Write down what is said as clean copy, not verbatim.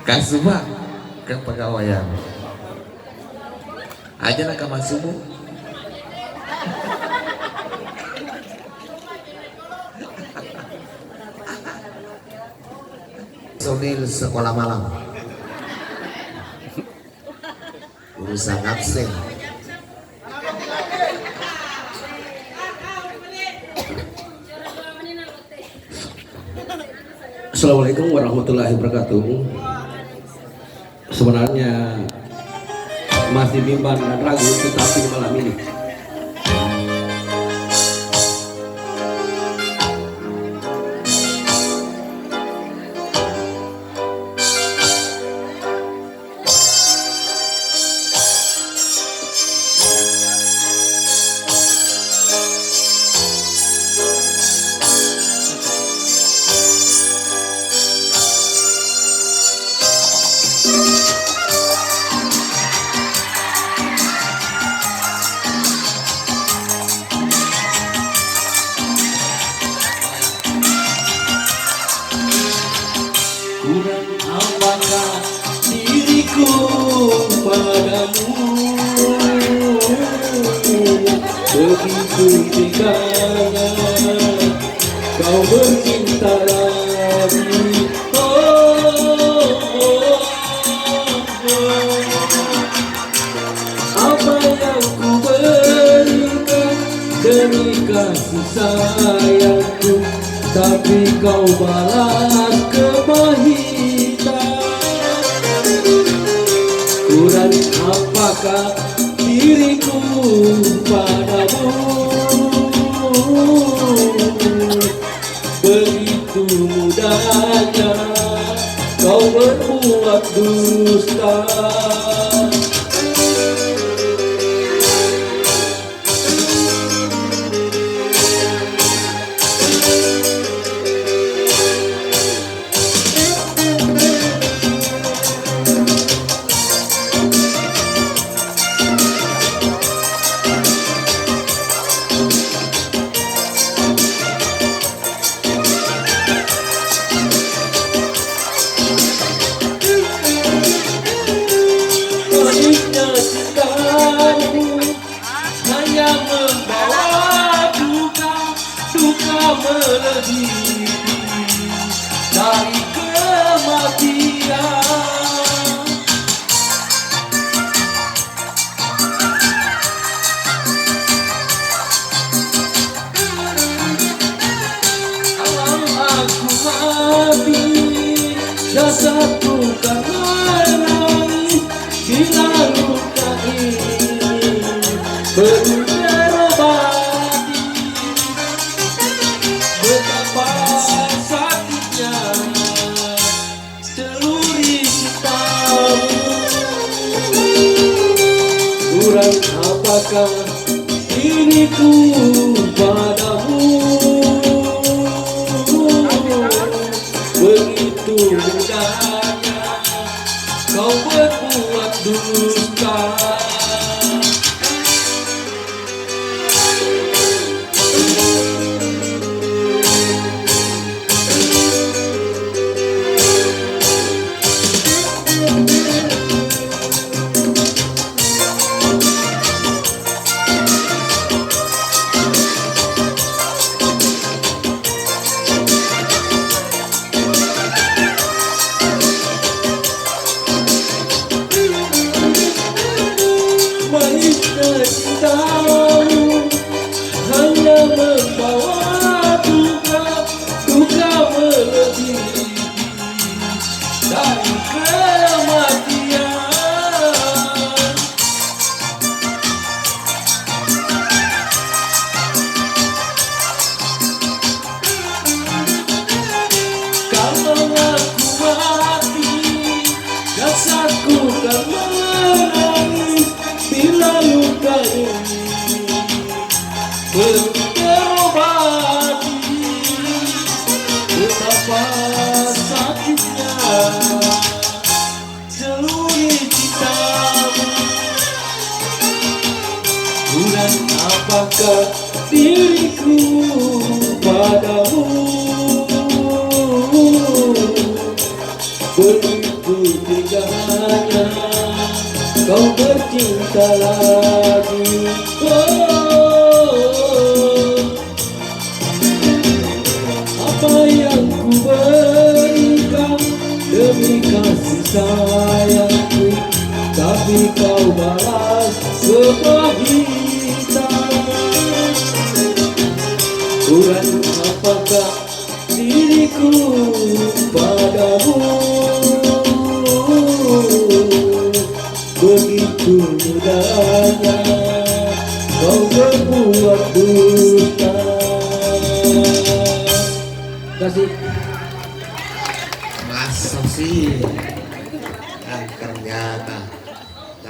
Kasubah ke pegawaian aja nak kamasumu Sonil sekolah malam urusan absen. Assalamualaikum warahmatullahi wabarakatuh. Sebenarnya masih bimbang dan ragu, tetapi malam ini kurang apakah diriku padamu, begitu teganya kau bercinta lagi. Apa yang ku berikan demi kasih sayangku, tapi kau balas kepahitan. Kurang apakah diriku padamu, begitu mudahnya kau berbuat dusta. Hanya membawa duka melebihi dari kematian. Kalau aku mati, jasadku kan menangis bila luka ini belum terobati. Betapa sakitnya celuri cintamu. Kurang apakah diriku padamu, begitu mudahnya kau berbuat dusta. Manisnya cintamu hanya membawa duka melebihi dari kematian. Kalau aku mati, jasadku kan menangis bila luka ini belum terobati. Betapa sakitnya celuri cintamu. Kurang apakah diriku padamu, begitu mudanya kau bercinta lagi. Apa yang ku berikan demi kasih sayangku, tapi kau balas kepahitan. Kurang apakah diriku padamu, begitu mudahnya kau berbuat dusta. Kasih. Masa sih? Ah, ternyata